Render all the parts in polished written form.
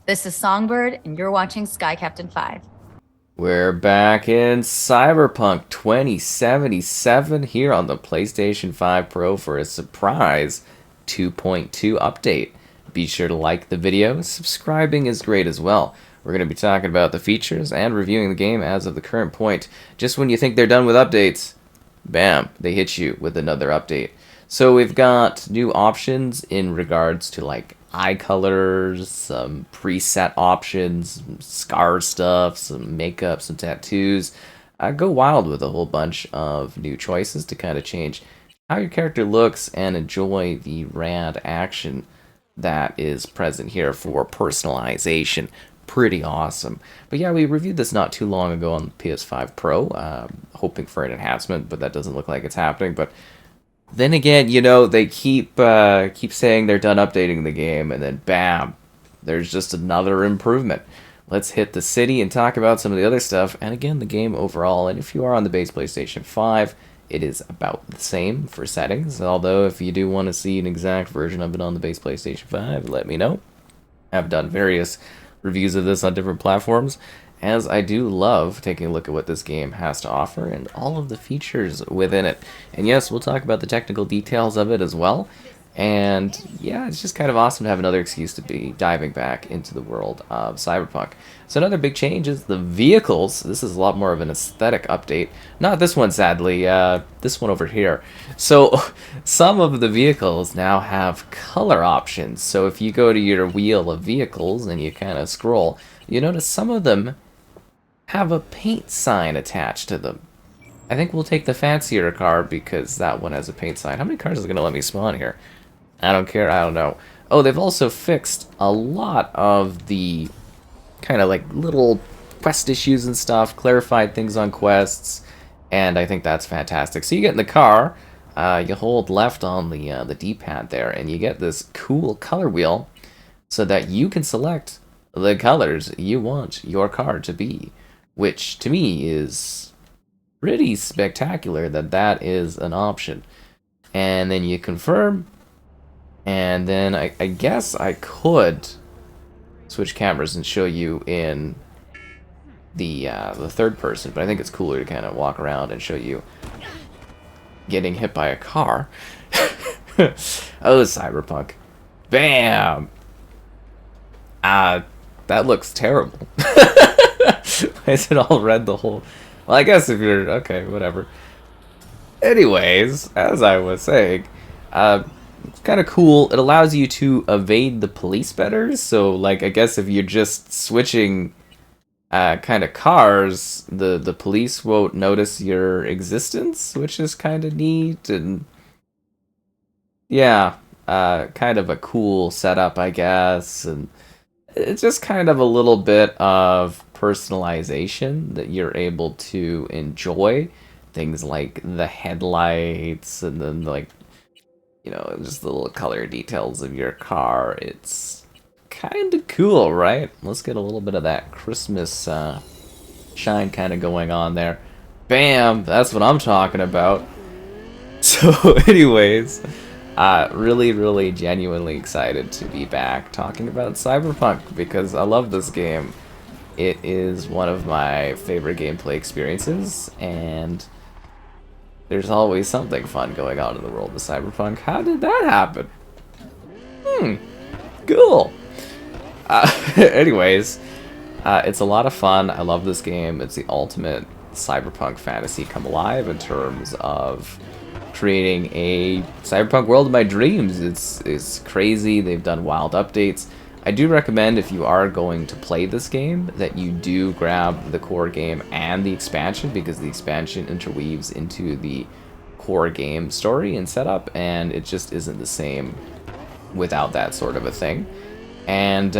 This is Songbird, and you're watching Sky Captain 5. We're back in Cyberpunk 2077 here on the PlayStation 5 Pro for a surprise 2.2 update. Be sure to like the video, subscribing is great as well. We're going to be talking about the features and reviewing the game as of the current point. Just when you think they're done with updates, bam, they hit you with another update. So we've got new options in regards to like eye colors, some preset options, some scar stuff, some makeup, some tattoos. Go wild with a whole bunch of new choices to kind of change how your character looks and enjoy the rad action that is present here for personalization. Pretty awesome. But yeah, we reviewed this not too long ago on the PS5 Pro, hoping for an enhancement, but that doesn't look like it's happening. But then again, they keep saying they're done updating the game, and then bam, there's just another improvement. Let's hit the city and talk about some of the other stuff. And again, the game overall. And if you are on the base PlayStation 5, it is about the same for settings. Although, if you do want to see an exact version of it on the base PlayStation 5, let me know. I've done various reviews of this on different platforms, as I do love taking a look at what this game has to offer and all of the features within it. And yes, we'll talk about the technical details of it as well. And yeah, it's just kind of awesome to have another excuse to be diving back into the world of Cyberpunk. So another big change is the vehicles. This is a lot more of an aesthetic update. Not this one, sadly. This one over here. So some of the vehicles now have color options. So if you go to your wheel of vehicles and you kind of scroll, you notice some of them have a paint sign attached to them. I think we'll take the fancier car because that one has a paint sign. How many cars is it going to let me spawn here? I don't care, I don't know. Oh, they've also fixed a lot of the kind of like little quest issues and stuff, clarified things on quests, and I think that's fantastic. So you get in the car, you hold left on the D-pad there, and you get this cool color wheel so that you can select the colors you want your car to be, which to me is pretty spectacular that that is an option. And then you confirm, and then I guess I could switch cameras and show you in the third person, but I think it's cooler to kind of walk around and show you getting hit by a car. Oh, Cyberpunk. Bam! That looks terrible. Why is it all red the whole... Well, I guess if you're... Okay, whatever. Anyways, as I was saying, it's kind of cool. It allows you to evade the police better. So, like, I guess if you're just switching kind of cars, the police won't notice your existence, which is kind of neat. And yeah, kind of a cool setup, I guess. And it's just kind of a little bit of personalization that you're able to enjoy. Things like the headlights and then like, just the little color details of your car. It's kind of cool, right? Let's get a little bit of that Christmas shine kind of going on there. Bam! That's what I'm talking about. So anyways, really, really genuinely excited to be back talking about Cyberpunk because I love this game. It is one of my favorite gameplay experiences, and there's always something fun going on in the world of Cyberpunk. How did that happen? Cool. Anyways, it's a lot of fun. I love this game. It's the ultimate Cyberpunk fantasy come alive in terms of creating a Cyberpunk world of my dreams. It's crazy. They've done wild updates. I do recommend, if you are going to play this game, that you do grab the core game and the expansion, because the expansion interweaves into the core game story and setup, and it just isn't the same without that sort of a thing. And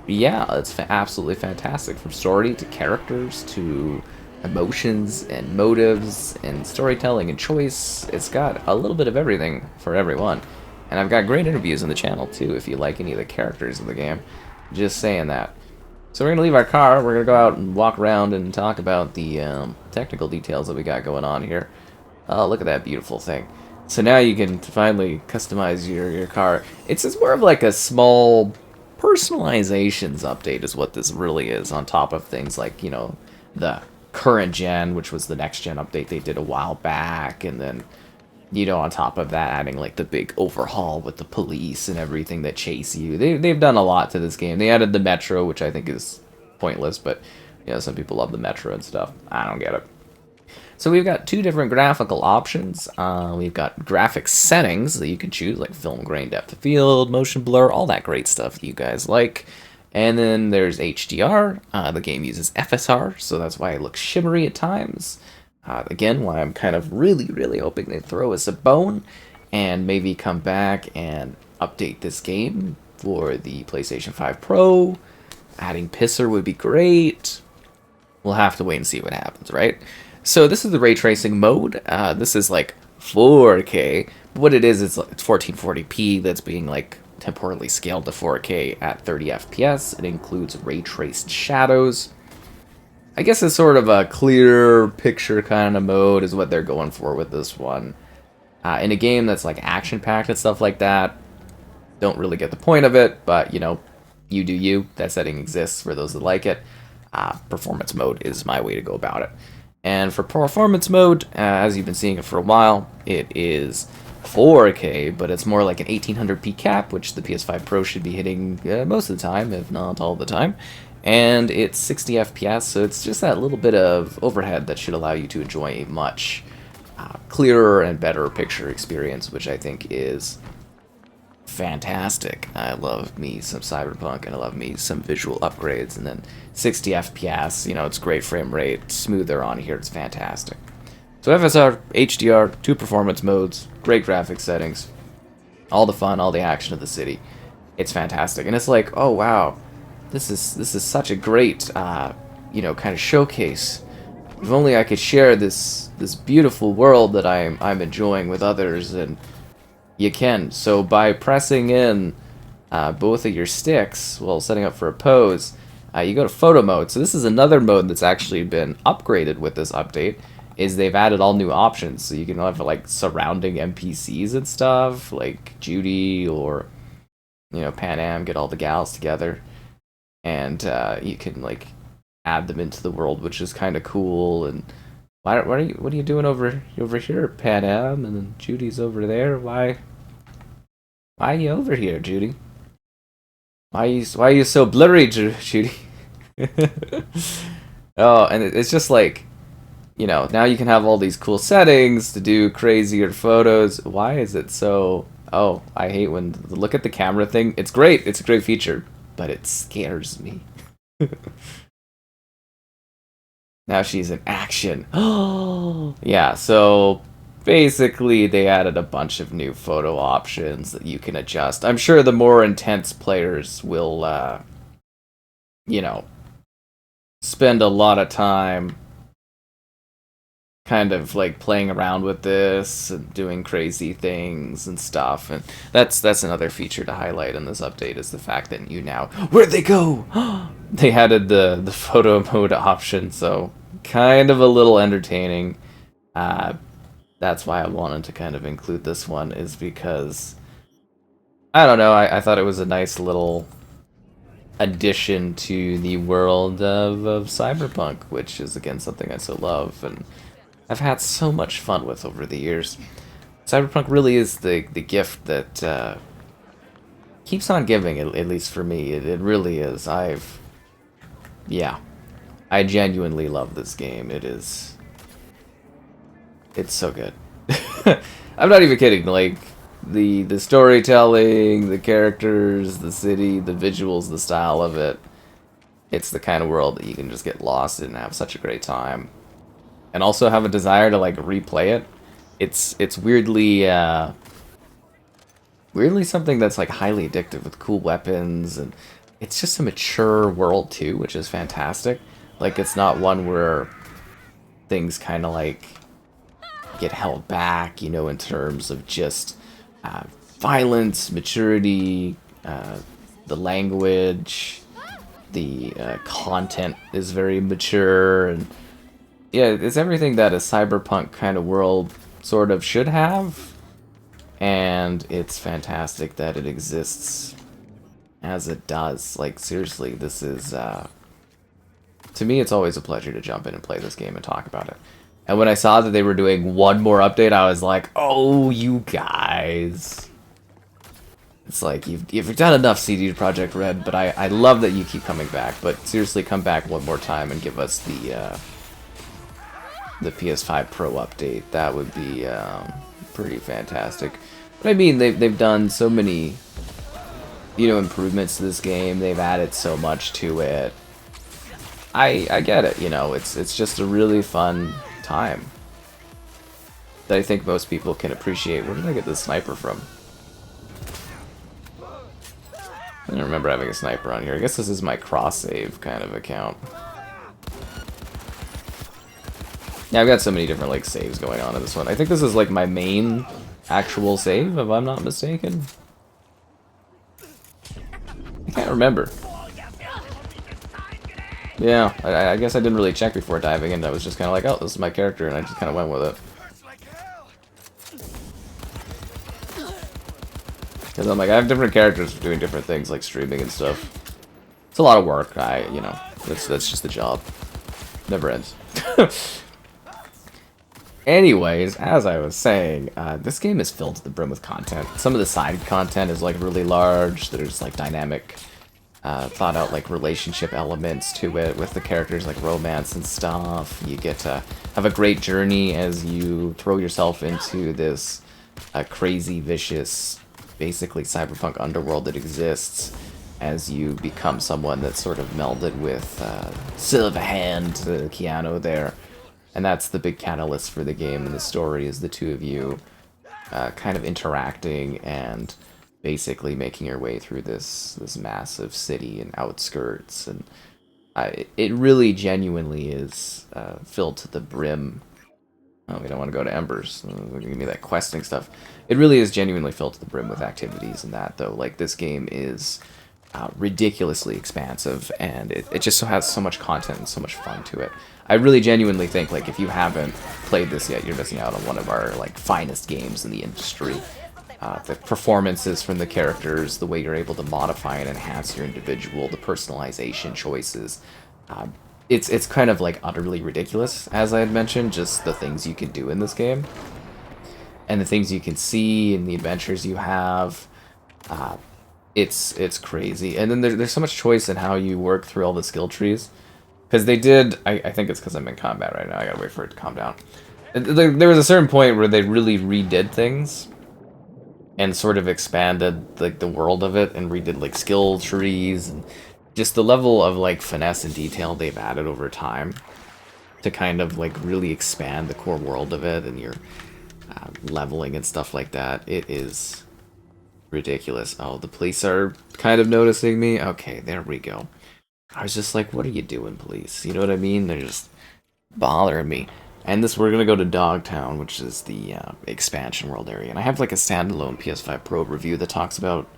yeah, it's absolutely fantastic, from story to characters to emotions and motives and storytelling and choice. It's got a little bit of everything for everyone. And I've got great interviews on the channel too if you like any of the characters in the game. Just saying that. So we're going to leave our car, we're going to go out and walk around and talk about the technical details that we got going on here. Oh, look at that beautiful thing. So now you can finally customize your car. It's more of like a small personalizations update is what this really is, on top of things like, the current gen, which was the next gen update they did a while back, and then, on top of that, adding like the big overhaul with the police and everything that chase you. They've done a lot to this game. They added the metro, which I think is pointless, but some people love the metro and stuff. I don't get it. So we've got two different graphical options. We've got graphic settings that you can choose, like film grain, depth of field, motion blur, all that great stuff that you guys like. And then there's HDR. The game uses FSR, so that's why it looks shimmery at times. Again, why I'm kind of really, really hoping they throw us a bone and maybe come back and update this game for the PlayStation 5 Pro. Adding Pisser would be great. We'll have to wait and see what happens, right? So this is the ray tracing mode. This is like 4K. But what it is, it's 1440p that's being like temporally scaled to 4K at 30 FPS. It includes ray traced shadows. I guess it's sort of a clear picture kind of mode is what they're going for with this one. In a game that's like action packed and stuff like that, don't really get the point of it, but you do you. That setting exists for those that like it. Performance mode is my way to go about it. And for performance mode, as you've been seeing it for a while, it is 4K, but it's more like an 1800p cap, which the PS5 Pro should be hitting most of the time, if not all the time. And it's 60 FPS, so it's just that little bit of overhead that should allow you to enjoy a much clearer and better picture experience, which I think is fantastic. I love me some Cyberpunk, and I love me some visual upgrades, and then 60 FPS, it's great frame rate, smoother on here, it's fantastic. So FSR, HDR, two performance modes, great graphics settings, all the fun, all the action of the city. It's fantastic, and it's like, oh wow, this is such a great, kind of showcase. If only I could share this beautiful world that I'm enjoying with others, and you can. So by pressing in both of your sticks while setting up for a pose, you go to photo mode. So this is another mode that's actually been upgraded with this update, is they've added all new options. So you can have like surrounding NPCs and stuff, like Judy or Pan Am, get all the gals together, and you can like add them into the world, which is kind of cool. And what are you doing over here, Pan Am? And then Judy's over there. Why are you over here, Judy? Why are you so blurry, Judy? Oh, and it's just like, now you can have all these cool settings to do crazier photos. Why is it so? Oh, I hate when look at the camera thing. It's great. It's a great feature, but it scares me. Now she's in action. Oh, yeah, so basically they added a bunch of new photo options that you can adjust. I'm sure the more intense players will, spend a lot of time kind of like playing around with this and doing crazy things and stuff. And that's another feature to highlight in this update, is the fact that you now, where'd they go? They added the photo mode option, so kind of a little entertaining. That's why I wanted to kind of include this one, is because I don't know, I thought it was a nice little addition to the world of Cyberpunk, which is again something I so love and I've had so much fun with over the years. Cyberpunk really is the gift that keeps on giving, at least for me. It really is. I genuinely love this game. It's so good. I'm not even kidding. Like the storytelling, the characters, the city, the visuals, the style of it. It's the kind of world that you can just get lost in and have such a great time. And also have a desire to like replay it. It's weirdly something that's like highly addictive with cool weapons, and it's just a mature world too, which is fantastic. Like it's not one where things kind of like get held back, in terms of just violence, maturity, the language, the content is very mature, and yeah, it's everything that a cyberpunk kind of world sort of should have, and it's fantastic that it exists as it does. Like, seriously, this is, to me, it's always a pleasure to jump in and play this game and talk about it. And when I saw that they were doing one more update, I was like, oh, you guys. It's like, you've done enough CD Projekt Red, but I love that you keep coming back. But seriously, come back one more time and give us the PS5 Pro update. That would be pretty fantastic. But I mean, they've done so many, you know, improvements to this game. They've added so much to it. I get it, you know, it's just a really fun time that I think most people can appreciate. Where did I get this sniper from? I don't remember having a sniper on here. I guess this is my cross-save kind of account. Yeah, I've got so many different, like, saves going on in this one. I think this is, like, my main actual save, if I'm not mistaken. I can't remember. Yeah, I guess I didn't really check before diving in. I was just kind of like, oh, this is my character, and I just kind of went with it. Because I'm like, I have different characters doing different things, like streaming and stuff. It's a lot of work. You know, that's just the job. Never ends. Anyways, as I was saying, this game is filled to the brim with content. Some of the side content is like really large. There's like dynamic, thought out like relationship elements to it with the characters, like romance and stuff. You get to have a great journey as you throw yourself into this crazy, vicious, basically cyberpunk underworld that exists as you become someone that's sort of melded with Silverhand, Keanu there. And that's the big catalyst for the game and the story, is the two of you kind of interacting and basically making your way through this massive city and outskirts. And it really genuinely is filled to the brim. Oh, we don't want to go to Embers. Give me that questing stuff. It really is genuinely filled to the brim with activities and that, though. Like, this game is ridiculously expansive, and it just has so much content and so much fun to it. I really genuinely think, like, if you haven't played this yet, you're missing out on one of our, like, finest games in the industry. The performances from the characters, the way you're able to modify and enhance your individual, the personalization choices. It's kind of, like, utterly ridiculous, as I had mentioned, just the things you can do in this game. And the things you can see and the adventures you have. It's crazy. And then there's so much choice in how you work through all the skill trees. Because they did, I think it's because I'm in combat right now, I gotta wait for it to calm down. There was a certain point where they really redid things. And sort of expanded, like, the world of it, and redid, like, skill trees, and just the level of, like, finesse and detail they've added over time to kind of, like, really expand the core world of it, and your leveling and stuff like that. It is ridiculous. Oh, the police are kind of noticing me? Okay, there we go. I was just like, what are you doing, police? You know what I mean? They're just bothering me. And we're gonna go to Dogtown, which is the expansion world area. And I have like a standalone PS5 Pro review that talks about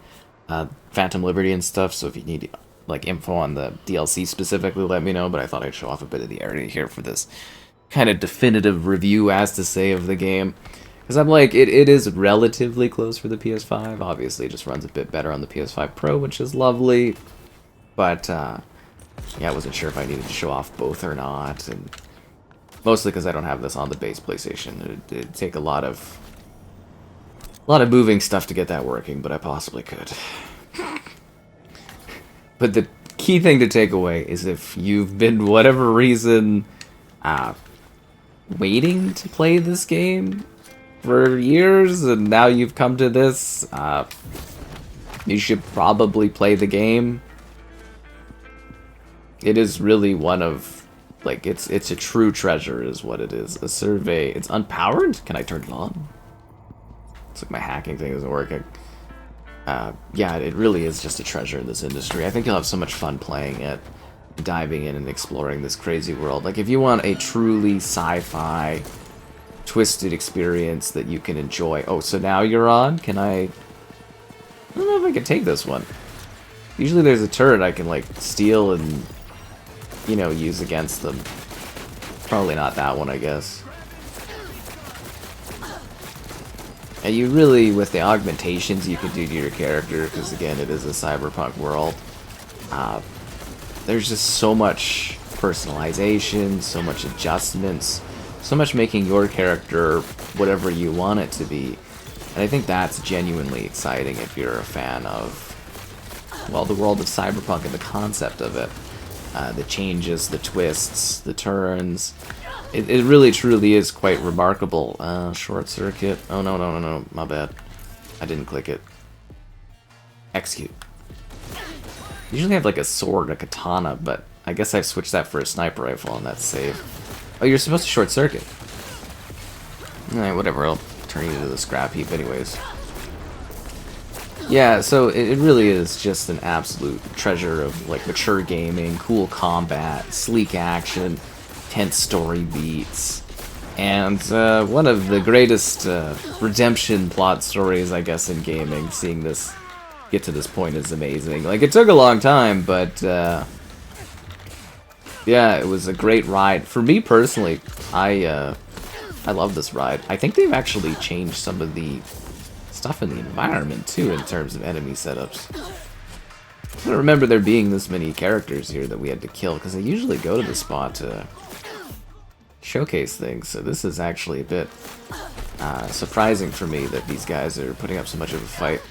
Phantom Liberty and stuff. So if you need like info on the DLC specifically, let me know. But I thought I'd show off a bit of the area here for this kind of definitive review, as to say, of the game. Because I'm like, it is relatively close for the PS5. Obviously, it just runs a bit better on the PS5 Pro, which is lovely. But yeah, I wasn't sure if I needed to show off both or not, and mostly because I don't have this on the base PlayStation. It'd take a lot of moving stuff to get that working, but I possibly could. But the key thing to take away is, if you've been, whatever reason, waiting to play this game for years, and now you've come to this, you should probably play the game. It is really one of, like, it's a true treasure is what it is. A survey. It's unpowered? Can I turn it on? Looks like my hacking thing isn't working. Yeah, it really is just a treasure in this industry. I think you'll have so much fun playing it, diving in and exploring this crazy world. Like, if you want a truly sci-fi, twisted experience that you can enjoy. Oh, so now you're on? I don't know if I can take this one. Usually there's a turret I can, like, steal and, you know, use against them. Probably not that one, I guess. And you really, with the augmentations you could do to your character, because again, it is a cyberpunk world, there's just so much personalization, so much adjustments, so much making your character whatever you want it to be. And I think that's genuinely exciting if you're a fan of, well, the world of Cyberpunk and the concept of it. The changes, the twists, the turns. It really truly is quite remarkable. Short circuit. Oh, no, my bad. I didn't click it. Execute. Usually have like a sword, a katana, but I guess I've switched that for a sniper rifle and that's safe. Oh, you're supposed to short circuit. Alright, whatever, I'll turn you to the scrap heap anyways. Yeah, so it really is just an absolute treasure of like mature gaming, cool combat, sleek action, tense story beats, and one of the greatest redemption plot stories, I guess, in gaming. Seeing this get to this point is amazing. Like, it took a long time, but yeah, it was a great ride. For me personally, I love this ride. I think they've actually changed some of the stuff in the environment too in terms of enemy setups. I don't remember there being this many characters here that we had to kill, because I usually go to the spot to showcase things, so this is actually a bit surprising for me that these guys are putting up so much of a fight.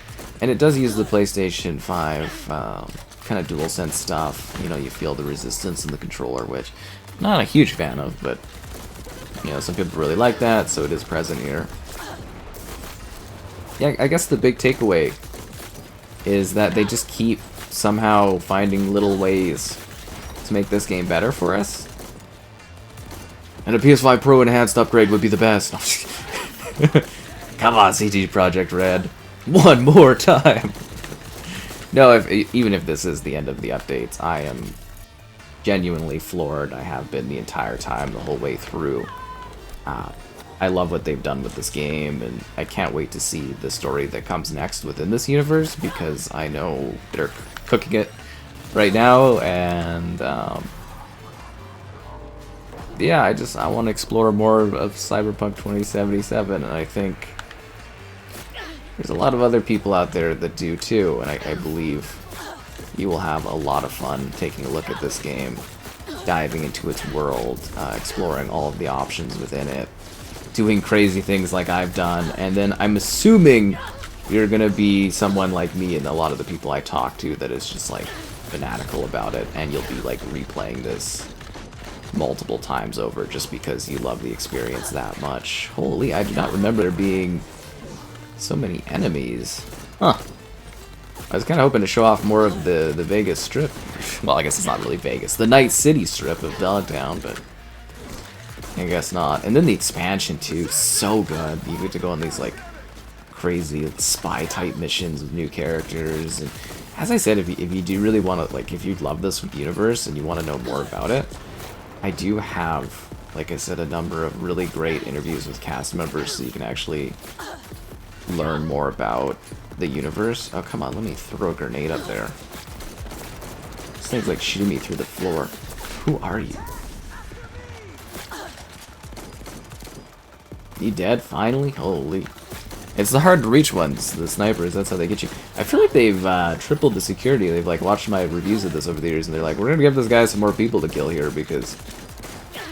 And it does use the PlayStation 5 kind of DualSense stuff. You know, you feel the resistance in the controller, which I'm not a huge fan of, but you know, some people really like that, so it is present here. Yeah, I guess the big takeaway is that they just keep somehow finding little ways to make this game better for us. And a PS5 Pro enhanced upgrade would be the best. Come on, CD Projekt Red. One more time. No, even if this is the end of the updates, I am genuinely floored. I have been the entire time, the whole way through. I love what they've done with this game, and I can't wait to see the story that comes next within this universe, because I know they're cooking it right now, and yeah, I want to explore more of Cyberpunk 2077, and I think there's a lot of other people out there that do too, and I believe you will have a lot of fun taking a look at this game, diving into its world, exploring all of the options within it, doing crazy things like I've done, and then I'm assuming you're gonna be someone like me and a lot of the people I talk to that is just like fanatical about it, and you'll be like replaying this multiple times over just because you love the experience that much. Holy, I do not remember there being so many enemies. Huh. I was kind of hoping to show off more of the Vegas Strip. Well, I guess it's not really Vegas. The Night City Strip of Dogtown, but I guess not. And then the expansion too, so good. You get to go on these like crazy spy type missions with new characters. And as I said, if you do really want to, like, if you love this universe and you want to know more about it, I do have, like I said, a number of really great interviews with cast members, so you can actually learn more about the universe. Oh, come on, let me throw a grenade up there. This thing's like shooting me through the floor. Who are you? You dead, finally? Holy. It's the hard to reach ones, the snipers, that's how they get you. I feel like they've tripled the security. They've like watched my reviews of this over the years, and they're like, we're gonna give this guy some more people to kill here, because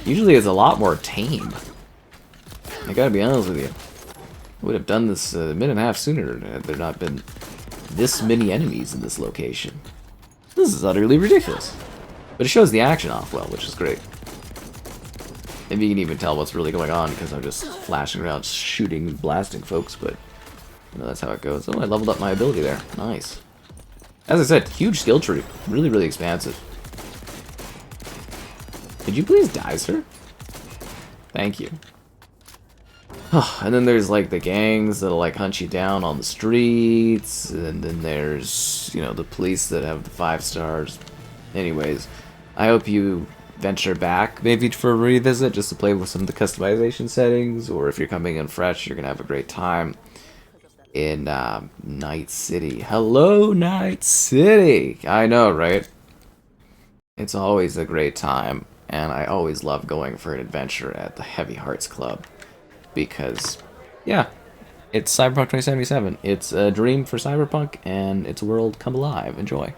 usually it's a lot more tame. I gotta be honest with you. I would have done this a minute and a half sooner had there not been this many enemies in this location. This is utterly ridiculous. But it shows the action off well, which is great. Maybe you can even tell what's really going on because I'm just flashing around, shooting, blasting folks, but you know, that's how it goes. Oh, I leveled up my ability there. Nice. As I said, huge skill tree. Really, really expansive. Could you please die, sir? Thank you. And then there's like the gangs that'll like hunt you down on the streets, and then there's, you know, the police that have the 5 stars. Anyways, I hope you venture back maybe for a revisit just to play with some of the customization settings, or if you're coming in fresh, you're gonna have a great time in Night City. Hello, Night City! I know, right? It's always a great time, and I always love going for an adventure at the Heavy Hearts Club. Because, yeah, It's Cyberpunk 2077. It's a dream for Cyberpunk, and its world come alive. Enjoy.